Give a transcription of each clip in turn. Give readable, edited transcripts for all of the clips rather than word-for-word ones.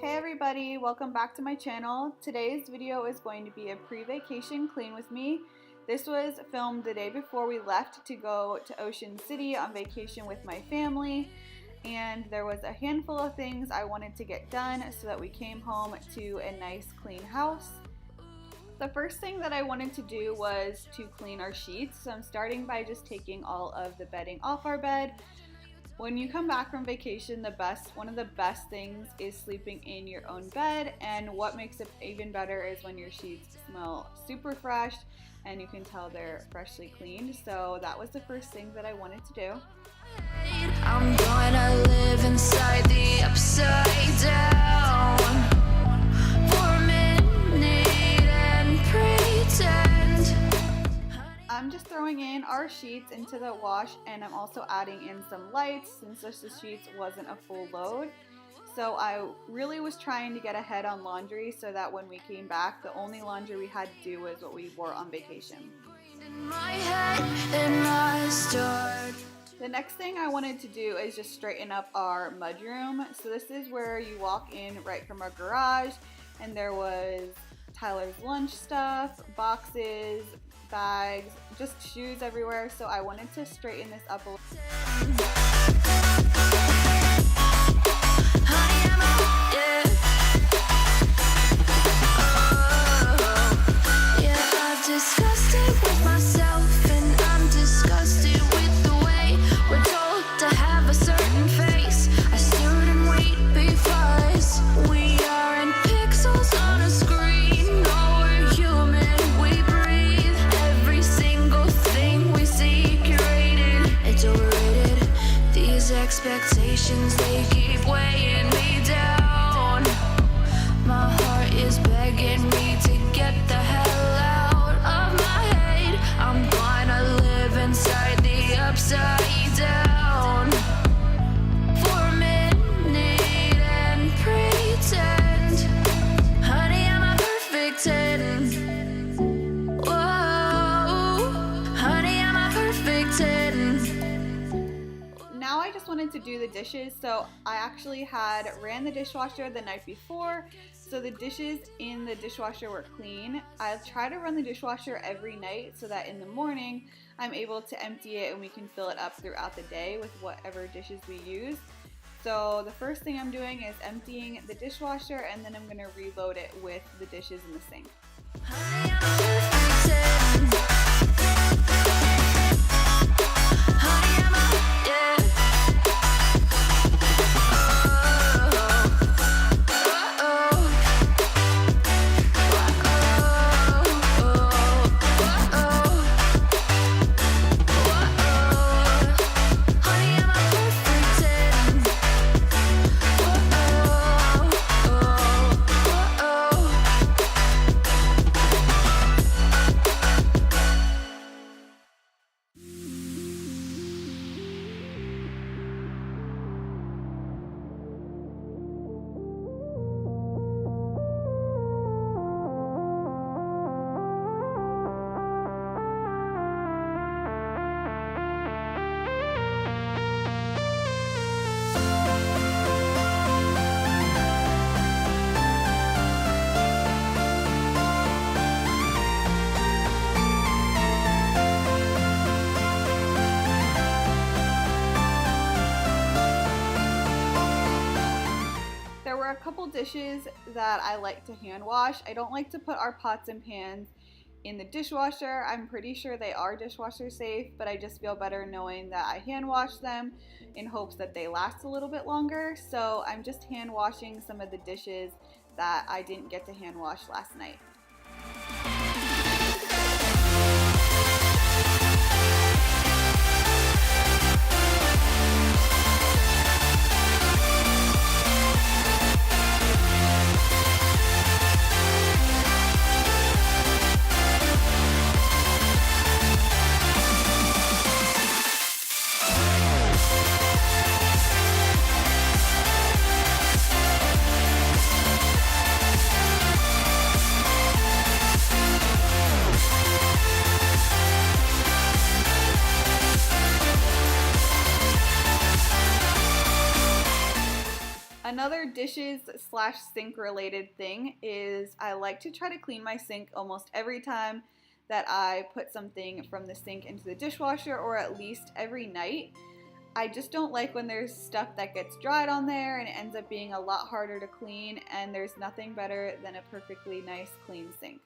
Hey everybody, welcome back to my channel. Today's video is going to be a pre-vacation clean with me. This was filmed the day before we left to go to Ocean City on vacation with my family, and there was a handful of things I wanted to get done so that we came home to a nice clean house. The first thing that I wanted to do was to clean our sheets, so I'm starting by just taking all of the bedding off our bed. When you come back from vacation, one of the best things is sleeping in your own bed, and what makes it even better is when your sheets smell super fresh and you can tell they're freshly cleaned. So that was the first thing that I wanted to do. I'm gonna live inside the upside down for a minute and pretend. I'm just throwing in our sheets into the wash, and I'm also adding in some lights since the sheets wasn't a full load. So I really was trying to get ahead on laundry so that when we came back, the only laundry we had to do was what we wore on vacation. The next thing I wanted to do is just straighten up our mudroom. So this is where you walk in right from our garage, and there was Tyler's lunch stuff, boxes, bags, just shoes everywhere. So I wanted to straighten this up a little. I've discussed it with myself, and I'm disgusted with the way we're told to have a certain face, a certain weight, because we aren't pixels on a screen. No, we're human, we breathe. Every single thing we see curated, it's overrated. These expectations, they keep weighing me down. My heart is begging me to get the hell out of my head. I'm gonna live inside the upside down for a minute and pretend. Honey, I'm a perfect 10. Whoa, honey, I'm a perfect 10. Now I just wanted to do the dishes, so I actually ran the dishwasher the night before, so the dishes in the dishwasher were clean. I try to run the dishwasher every night so that in the morning I'm able to empty it and we can fill it up throughout the day with whatever dishes we use. So the first thing I'm doing is emptying the dishwasher, and then I'm going to reload it with the dishes in the sink. Honey, I'm a perfect 10. Honey, I'm a, yeah. A couple dishes that I like to hand wash. I don't like to put our pots and pans in the dishwasher. I'm pretty sure they are dishwasher safe, but I just feel better knowing that I hand wash them in hopes that they last a little bit longer. So I'm just hand washing some of the dishes that I didn't get to hand wash last night. dishes slash sink related thing is I like to try to clean my sink almost every time that I put something from the sink into the dishwasher, or at least every night. I just don't like when there's stuff that gets dried on there and it ends up being a lot harder to clean, and there's nothing better than a perfectly nice clean sink.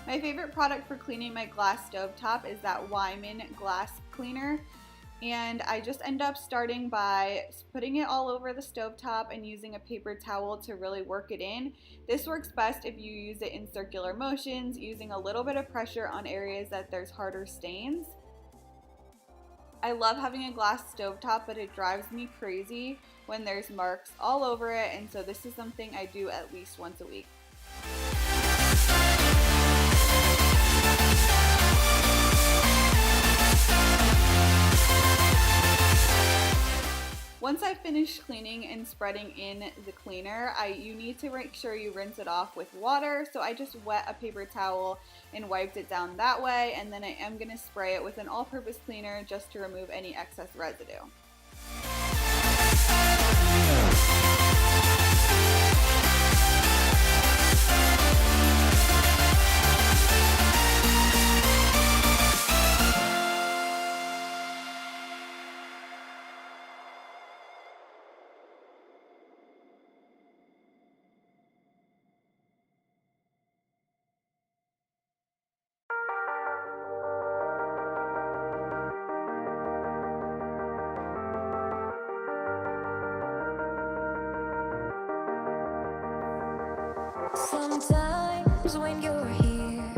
My favorite product for cleaning my glass stovetop is that Wyman glass cleaner, and I just end up starting by putting it all over the stovetop and using a paper towel to really work it in. This works best if you use it in circular motions, using a little bit of pressure on areas that there's harder stains. I love having a glass stovetop, but it drives me crazy when there's marks all over it, and so this is something I do at least once a week. Once I finish cleaning and spreading in the cleaner, you need to make sure you rinse it off with water. So I just wet a paper towel and wiped it down that way, and then I am going to spray it with an all-purpose cleaner just to remove any excess residue. Sometimes when you're here.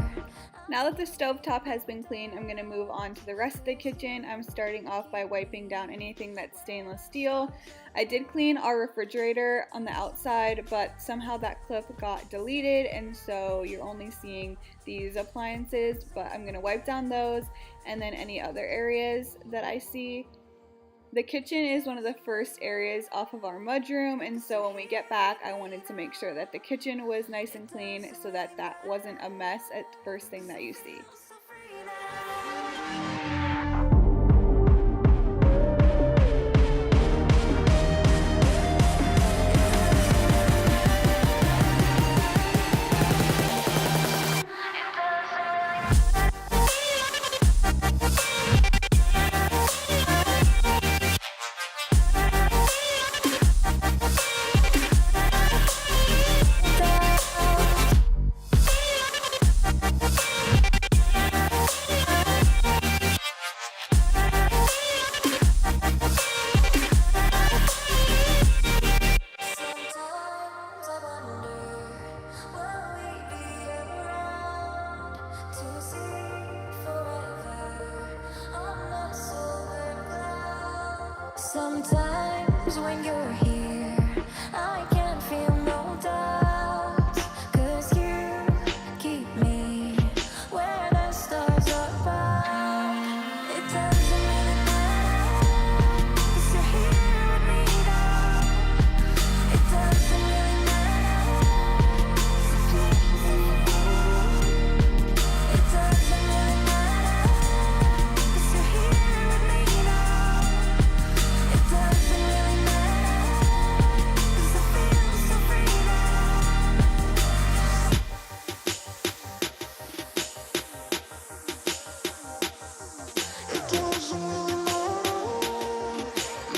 Now that the stovetop has been cleaned, I'm going to move on to the rest of the kitchen. I'm starting off by wiping down anything that's stainless steel. I did clean our refrigerator on the outside, but somehow that clip got deleted, and so you're only seeing these appliances, but I'm going to wipe down those and then any other areas that I see. The kitchen is one of the first areas off of our mudroom, and so when we get back, I wanted to make sure that the kitchen was nice and clean so that that wasn't a mess at the first thing that you see. Sometimes when you're here, I can't feel no doubts, 'cause you keep me where the stars are bright. It doesn't really matter, 'cause you're here with me now. It doesn't really matter, it doesn't really matter, 'cause you're here with me now. It doesn't really matter, 'cause I feel so free now. It doesn't really matter,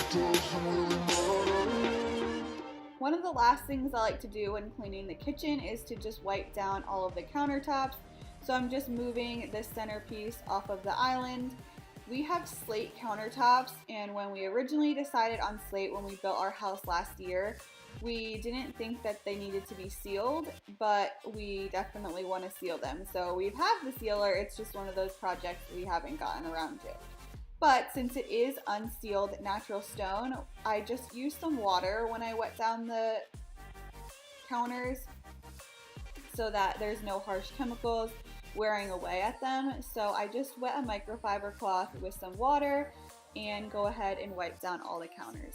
it doesn't really matter. One of the last things I like to do when cleaning the kitchen is to just wipe down all of the countertops. So I'm just moving this centerpiece off of the island. We have slate countertops, and when we originally decided on slate when we built our house last year, we didn't think that they needed to be sealed, but we definitely want to seal them. So we've had the sealer, it's just one of those projects we haven't gotten around to. But since it is unsealed natural stone, I just used some water when I wet down the counters so that there's no harsh chemicals wearing away at them. So I just wet a microfiber cloth with some water and go ahead and wipe down all the counters.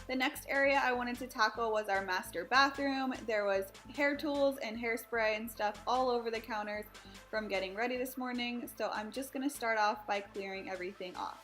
The next area I wanted to tackle was our master bathroom. There was hair tools and hairspray and stuff all over the counters from getting ready this morning, so I'm just going to start off by clearing everything off.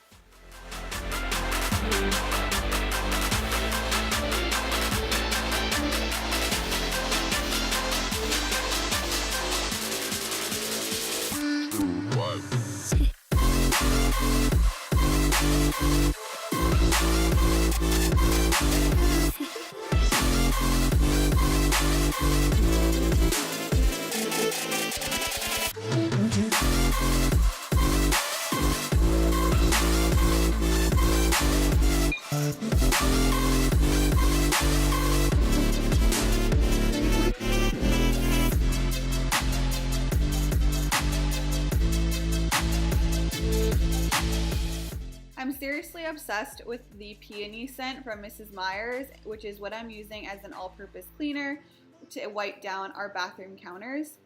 I'm seriously obsessed with the peony scent from Mrs. Meyer's, which is what I'm using as an all-purpose cleaner to wipe down our bathroom counters.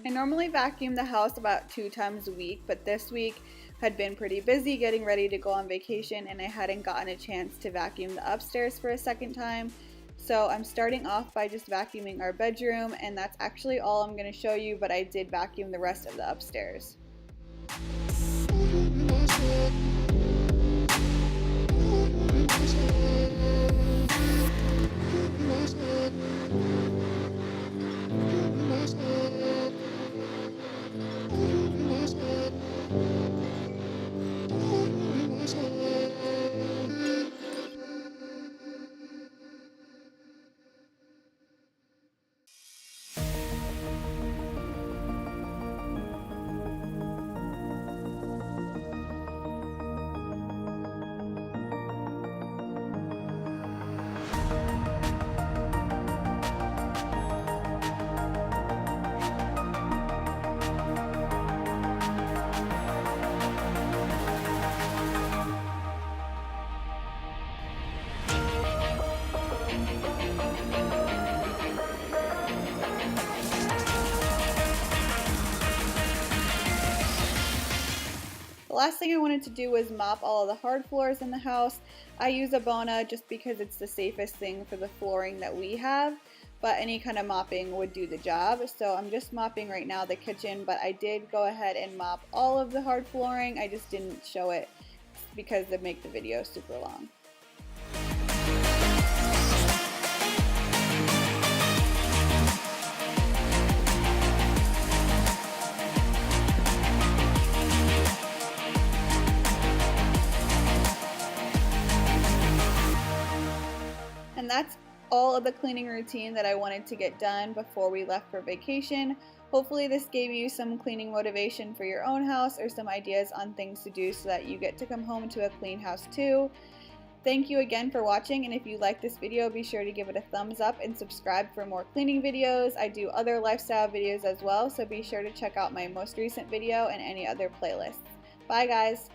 I normally vacuum the house about 2 times a week, but this week had been pretty busy getting ready to go on vacation and I hadn't gotten a chance to vacuum the upstairs for a second time. So I'm starting off by just vacuuming our bedroom, and that's actually all I'm going to show you, but I did vacuum the rest of the upstairs. The last thing I wanted to do was mop all of the hard floors in the house. I use a Bona just because it's the safest thing for the flooring that we have, but any kind of mopping would do the job. So I'm just mopping right now the kitchen, but I did go ahead and mop all of the hard flooring. I just didn't show it because it'd make the video super long. And that's all of the cleaning routine that I wanted to get done before we left for vacation. Hopefully this gave you some cleaning motivation for your own house or some ideas on things to do so that you get to come home to a clean house too. Thank you again for watching, and if you like this video, be sure to give it a thumbs up and subscribe for more cleaning videos. I do other lifestyle videos as well, so be sure to check out my most recent video and any other playlists. Bye guys!